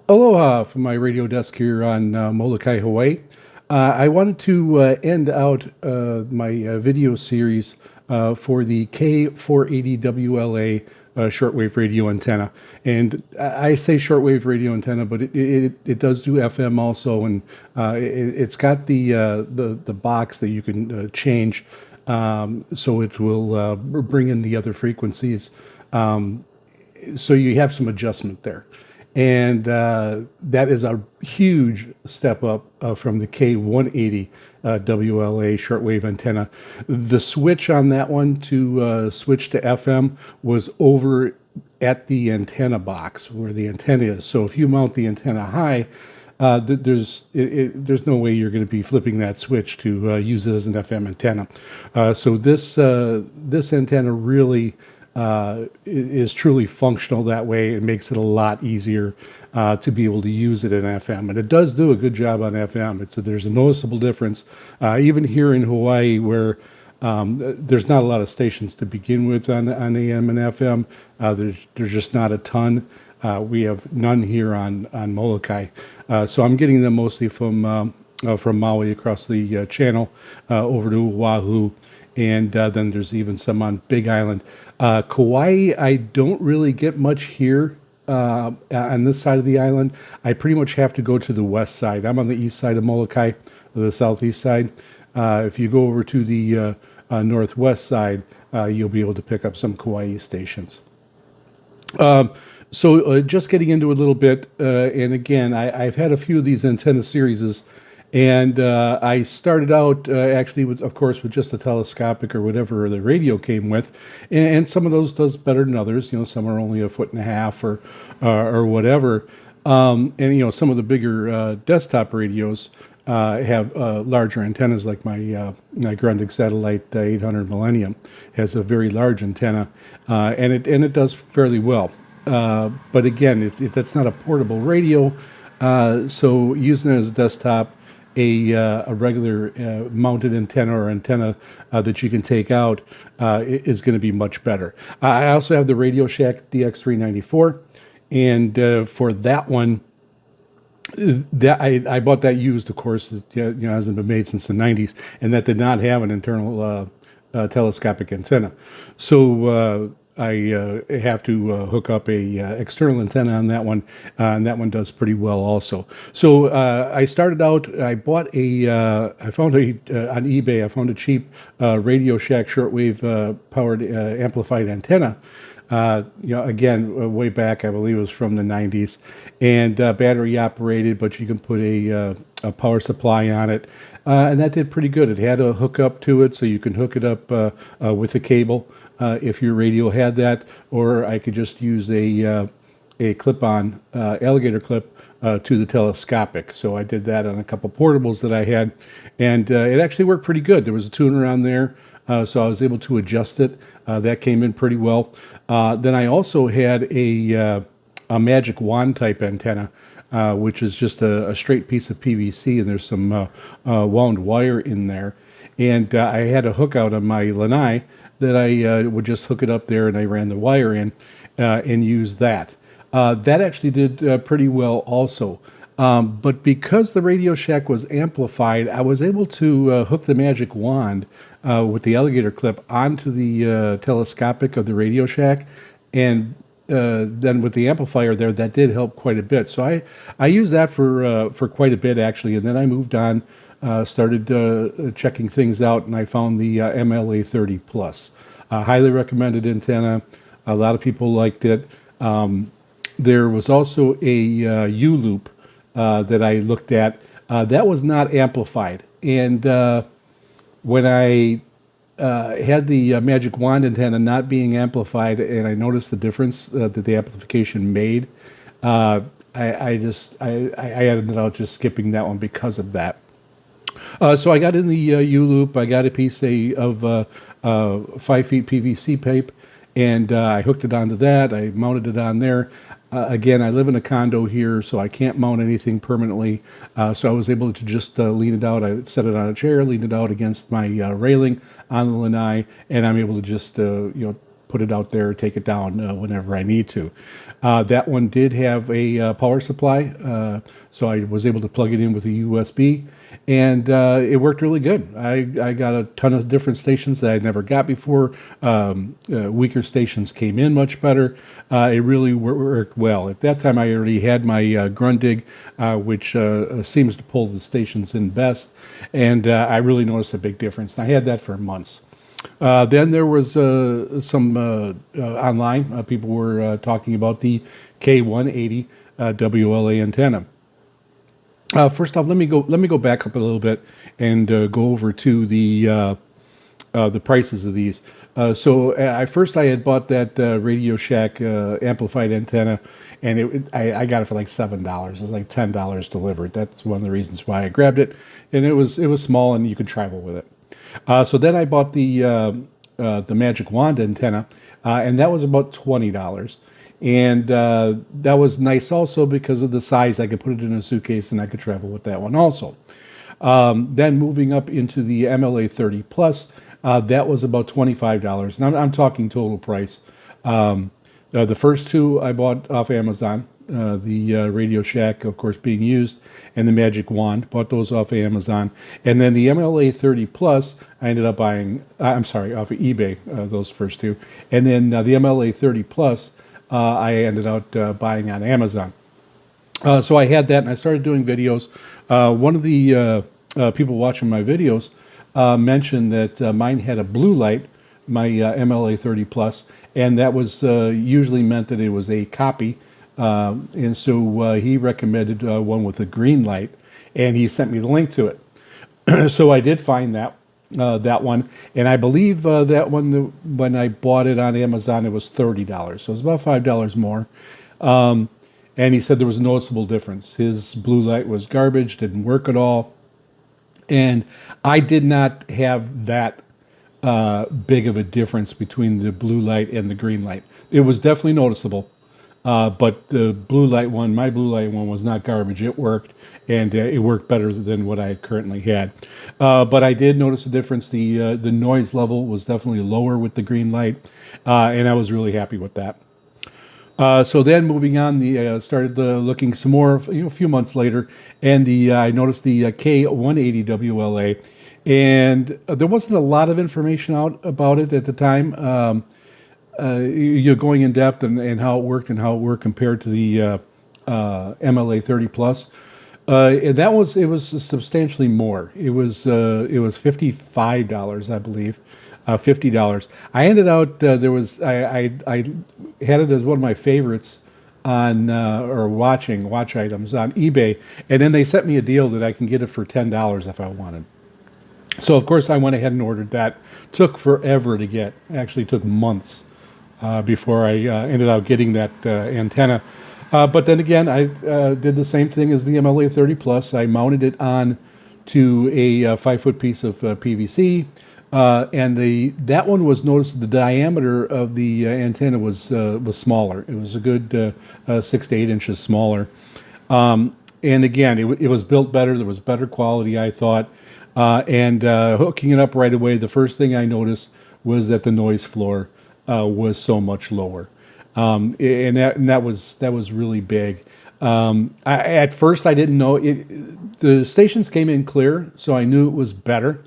Aloha from my radio desk here on Molokai, Hawaii. I wanted to end out my video series for the K-480WLA shortwave radio antenna. And I say shortwave radio antenna, but it does do FM also, and it's got the box that you can change, so it will bring in the other frequencies. So you have some adjustment there. And that is a huge step up from the K180 WLA shortwave antenna. The switch on that one to switch to FM was over at the antenna box where the antenna is. So if you mount the antenna high, there's no way you're going to be flipping that switch to use it as an FM antenna. So this antenna really is truly functional that way. It makes it a lot easier to be able to use it in FM, and it does do a good job on FM. There's a noticeable difference, even here in Hawaii, where there's not a lot of stations to begin with on AM and FM. There's just not a ton. We have none here on Molokai, so I'm getting them mostly from Maui across the channel over to Oahu. And then there's even some on Big Island. Kauai, I don't really get much here on this side of the island. I pretty much have to go to the west side. I'm on the east side of Molokai, the southeast side. If you go over to the northwest side, you'll be able to pick up some Kauai stations. So just getting into a little bit, and again, I've had a few of these antenna series. And I started out actually, of course, with just the telescopic or whatever the radio came with, and some of those does better than others. Some are only 1.5 feet or whatever. And some of the bigger desktop radios have larger antennas, like my Grundig Satellite 800 Millennium has a very large antenna, and it does fairly well. But again, that's not a portable radio, so using it as a desktop. A regular mounted antenna or antenna that you can take out is going to be much better. I also have the Radio Shack DX394, and for that one, that I bought that used, of course. It hasn't been made since the 90s, and that did not have an internal telescopic antenna. So I have to hook up a external antenna on that one, and that one does pretty well also. So I started out. I bought I found on eBay. I found a cheap Radio Shack shortwave powered amplified antenna. Again, way back, I believe it was from the 90s, and battery operated, but you can put a power supply on it, and that did pretty good. It had a hookup to it, so you can hook it up with a cable. If your radio had that, or I could just use a clip-on alligator clip to the telescopic. So I did that on a couple portables that I had, and it actually worked pretty good. There was a tuner on there, so I was able to adjust it. That came in pretty well. Then I also had a magic wand type antenna, which is just a straight piece of PVC, and there's some wound wire in there. And I had a hook out on my lanai that I would just hook it up there, and I ran the wire in and used that. That actually did pretty well also. But because the Radio Shack was amplified, I was able to hook the magic wand with the alligator clip onto the telescopic of the Radio Shack, and then with the amplifier there, that did help quite a bit. So I used that for quite a bit actually, and then I moved on. Started checking things out, and I found the MLA 30 Plus. Highly recommended antenna. A lot of people liked it. There was also a U-loop that I looked at. That was not amplified. And when I had the magic wand antenna not being amplified, and I noticed the difference that the amplification made, I ended up just skipping that one because of that. So I got in the U-loop. I got a piece of 5 feet PVC pipe, and I hooked it onto that. I mounted it on there. Again, I live in a condo here, so I can't mount anything permanently. So I was able to just lean it out. I set it on a chair, lean it out against my railing on the lanai, and I'm able to just put it out there, take it down whenever I need to. That one did have a power supply, so I was able to plug it in with a USB, and it worked really good. I got a ton of different stations that I'd never got before. Weaker stations came in much better. It really worked well. At that time, I already had my Grundig, which seems to pull the stations in best, and I really noticed a big difference. And I had that for months. Then there was some online. People were talking about the K-180 WLA antenna. First off, let me go back up a little bit and go over to the prices of these. So I had bought that Radio Shack amplified antenna, and I got it for like $7. It was like $10 delivered. That's one of the reasons why I grabbed it, and it was small and you could travel with it. So then I bought the Magic Wand antenna, and that was about $20. And that was nice also because of the size. I could put it in a suitcase and I could travel with that one also. Then moving up into the MLA 30 Plus, that was about $25. And I'm talking total price. The first two I bought off Amazon. The Radio Shack, of course, being used, and the Magic Wand. Bought those off of Amazon. And then the MLA 30 Plus, I ended up buying, off of eBay, those first two. And then the MLA 30 Plus, I ended up buying on Amazon. So I had that, and I started doing videos. One of the people watching my videos mentioned that mine had a blue light, my MLA 30 Plus, and that was usually meant that it was a copy. And so he recommended one with a green light, and he sent me the link to it. So I did find that one, and I believe that one, when I bought it on Amazon, it was $30. So it was about $5 more. And he said there was a noticeable difference. His blue light was garbage, didn't work at all. And I did not have that big of a difference between the blue light and the green light. It was definitely noticeable. But the blue light one, my blue light one, was not garbage. It worked, and it worked better than what I currently had. But I did notice a difference. The noise level was definitely lower with the green light, and I was really happy with that. So then moving on, started looking some more, a few months later, and I noticed the K-180WLA, and there wasn't a lot of information out about it at the time. You're going in depth and how it worked compared to the MLA 30 Plus. And it was substantially more. It was $55, I believe, $50. I ended out I had it as one of my favorites on watch items on eBay, and then they sent me a deal that I can get it for $10 if I wanted. So of course I went ahead and ordered that. Took forever to get. Actually took months. Before I ended up getting that antenna. But then again, I did the same thing as the MLA 30 Plus. I mounted it on to a 5-foot piece of PVC, and that one was noticed the diameter of the antenna was smaller. It was a good 6 to 8 inches smaller. And again, it was built better. There was better quality, I thought. And hooking it up right away, the first thing I noticed was that the noise floor was so much lower, and that was really big. At first I didn't know it. The stations came in clear, so I knew it was better,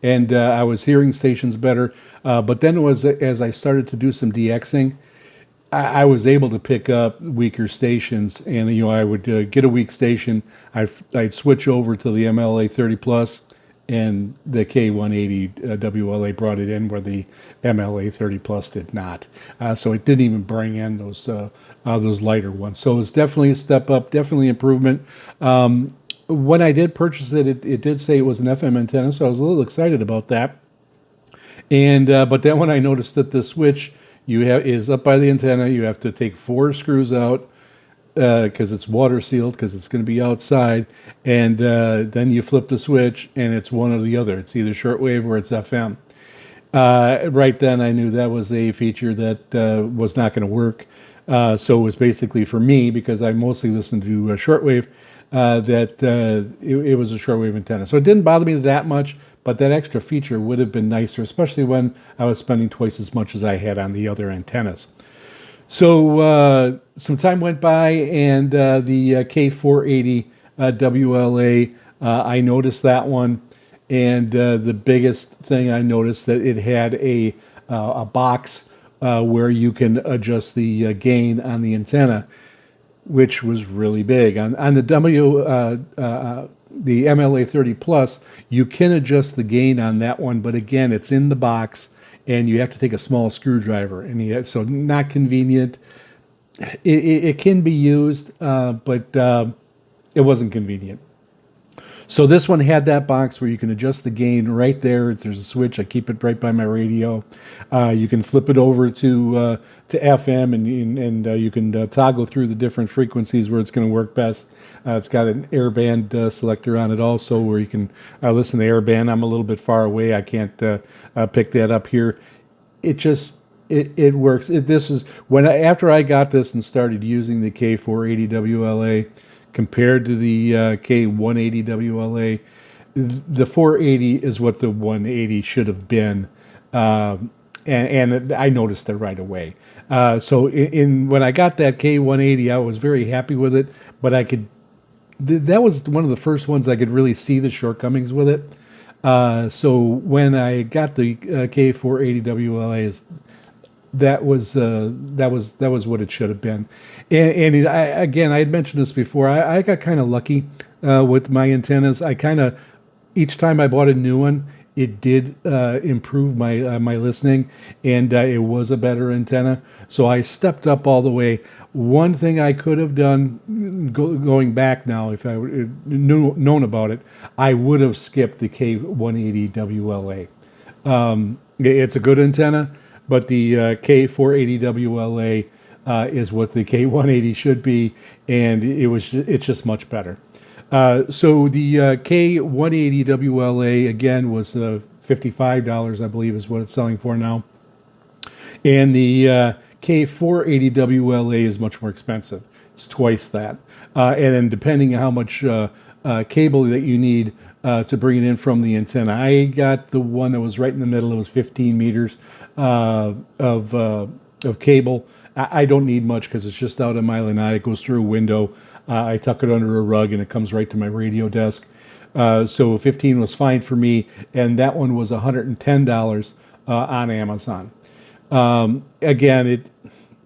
and I was hearing stations better. But then as I started to do some DXing, I was able to pick up weaker stations, and I would get a weak station. I'd switch over to the MLA 30 Plus. And the K-180 WLA brought it in where the MLA 30 Plus did not. So it didn't even bring in those lighter ones. So it was definitely a step up, definitely improvement. When I did purchase it, it did say it was an FM antenna, so I was a little excited about that. And but then when I noticed that the switch is up by the antenna, you have to take 4 screws out, because it's water sealed, because it's going to be outside, and then you flip the switch and it's one or the other. It's either shortwave or it's FM. Right then I knew that was a feature that was not going to work. So it was basically for me, because I mostly listen to shortwave, that it was a shortwave antenna. So it didn't bother me that much, but that extra feature would have been nicer, especially when I was spending twice as much as I had on the other antennas. So some time went by, and the K480 WLA, I noticed that one, and the biggest thing I noticed that it had a box where you can adjust the gain on the antenna, which was really big. On the MLA 30 Plus, you can adjust the gain on that one, but again, it's in the box, and you have to take a small screwdriver, and so not convenient. It can be used, but it wasn't convenient. So this one had that box where you can adjust the gain right there. There's a switch. I keep it right by my radio. You can flip it over to FM, and you can toggle through the different frequencies where it's going to work best. It's got an airband selector on it also, where you can listen to airband. I'm a little bit far away. I can't pick that up here. It works. This is after I got this and started using the K480WLA compared to the K180WLA, the 480 is what the 180 should have been, and I noticed it right away. So when I got that K180, I was very happy with it, but that was one of the first ones I could really see the shortcomings with it. So when I got the K480WLA, that was what it should have been. And again, I had mentioned this before. I got kind of lucky with my antennas. Each time I bought a new one, it did improve my listening, and it was a better antenna. So I stepped up all the way. One thing I could have done going back now, if I known about it, I would have skipped the K180WLA. It's a good antenna, but the K480WLA is what the K180 should be, and it's just much better. So the K180WLA again was $55, I believe, is what it's selling for now, and the K480WLA is much more expensive. It's twice that, and then depending on how much cable that you need to bring it in from the antenna. I got the one that was right in the middle. It was 15 meters of cable. I don't need much because it's just out a mile and a half. It goes through a window. I tuck it under a rug, and it comes right to my radio desk. So 15 was fine for me, and that one was $110 on Amazon. Again,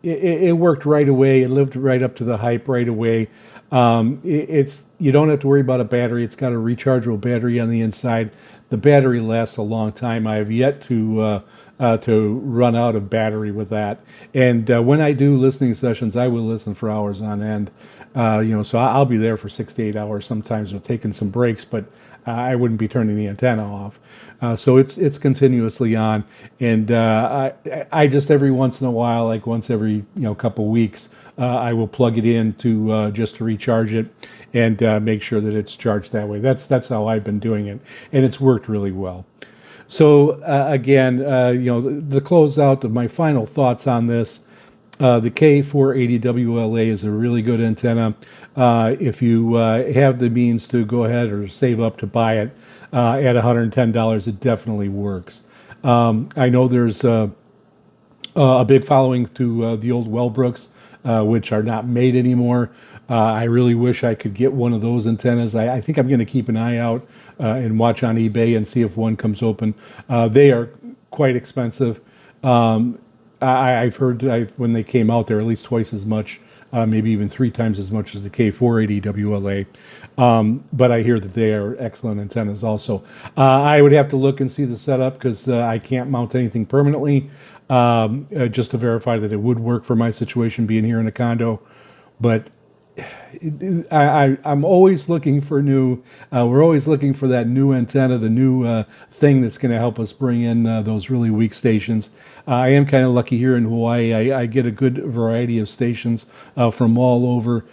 it worked right away. It lived right up to the hype right away. You don't have to worry about a battery. It's got a rechargeable battery on the inside. The battery lasts a long time. I have yet to run out of battery with that. And when I do listening sessions, I will listen for hours on end. So I'll be there for 6 to 8 hours sometimes with taking some breaks, but I wouldn't be turning the antenna off. So it's continuously on. And I just every once in a while, like once every couple weeks, I will plug it in to just to recharge it and make sure that it's charged that way. That's how I've been doing it, and it's worked really well. So again, the closeout of my final thoughts on this, the K480WLA is a really good antenna. If you have the means to go ahead or save up to buy it at $110, it definitely works. I know there's a big following to the old Wellbrooks, which are not made anymore. I really wish I could get one of those antennas. I think I'm going to keep an eye out and watch on eBay and see if one comes open. They are quite expensive. I've heard when they came out, they're at least twice as much, maybe even 3 times as much as the K480WLA. But I hear that they are excellent antennas also. I would have to look and see the setup because I can't mount anything permanently, just to verify that it would work for my situation being here in a condo. But I'm always looking for we're always looking for that new antenna, the new thing that's going to help us bring in those really weak stations. I am kind of lucky here in Hawaii. I get a good variety of stations from all over.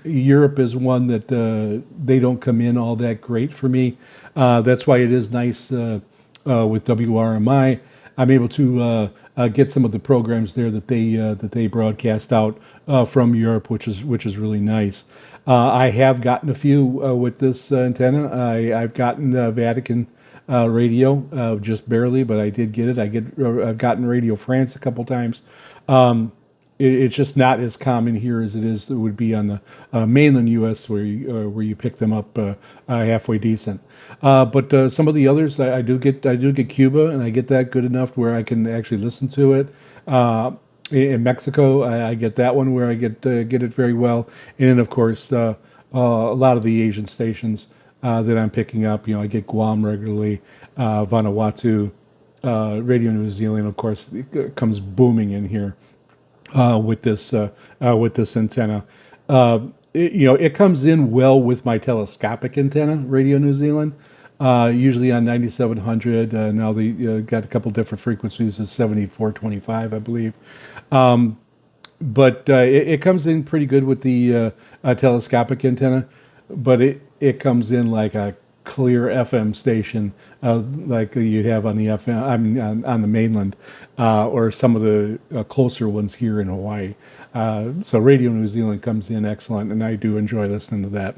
Europe is one that they don't come in all that great for me. That's why it is nice with WRMI. I'm able to get some of the programs there that they broadcast out from Europe, which is really nice. I have gotten a few with this antenna. I've gotten Vatican radio, just barely, but I did get it. I've gotten Radio France a couple times. It's just not as common here as it would be on the mainland U.S. Where you pick them up halfway decent. But some of the others I do get. I do get Cuba, and I get that good enough where I can actually listen to it. In Mexico, I get that one where I get it very well, and then of course a lot of the Asian stations that I'm picking up. I get Guam regularly, Vanuatu, Radio New Zealand, of course, it comes booming in here with this antenna. It comes in well with my telescopic antenna, Radio New Zealand. Usually on 9700. Now they got a couple different frequencies, of 7425, I believe. But it comes in pretty good with the telescopic antenna, but it comes in like a clear FM station, like you have on the FM, on the mainland, or some of the closer ones here in Hawaii. So Radio New Zealand comes in excellent, and I do enjoy listening to that.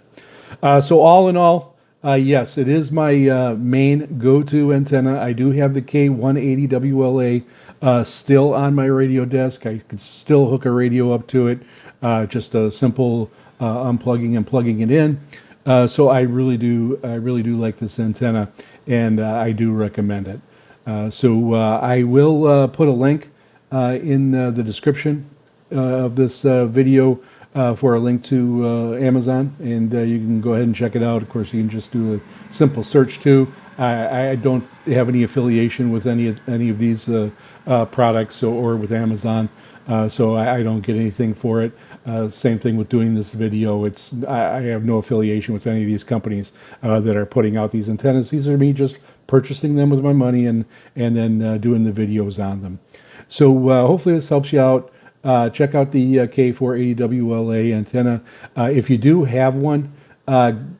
So all in all, yes, it is my main go-to antenna. I do have the K-180WLA still on my radio desk. I could still hook a radio up to it, just a simple unplugging and plugging it in. So I really do like this antenna, and I do recommend it. So I will put a link in the description of this video for a link to Amazon, and you can go ahead and check it out. Of course, you can just do a simple search too. I don't have any affiliation with any of these products or with Amazon, so I don't get anything for it. Same thing with doing this video. I have no affiliation with any of these companies that are putting out these antennas. These are me just purchasing them with my money and then doing the videos on them. So hopefully this helps you out. Check out the K480WLA antenna. If you do have one,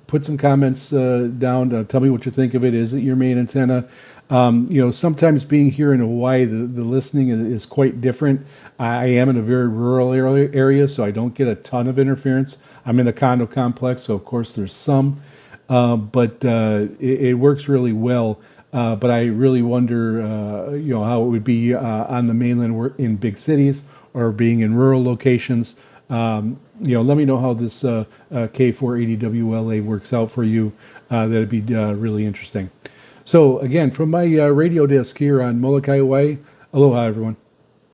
put some comments down. Tell me what you think of it. Is it your main antenna? Sometimes being here in Hawaii, the listening is quite different. I am in a very rural area, so I don't get a ton of interference. I'm in a condo complex, so of course there's some, but it works really well. But I really wonder, how it would be on the mainland in big cities or being in rural locations. Let me know how this K480WLA works out for you. That'd be really interesting. So again, from my radio desk here on Molokai, Hawaii, aloha everyone.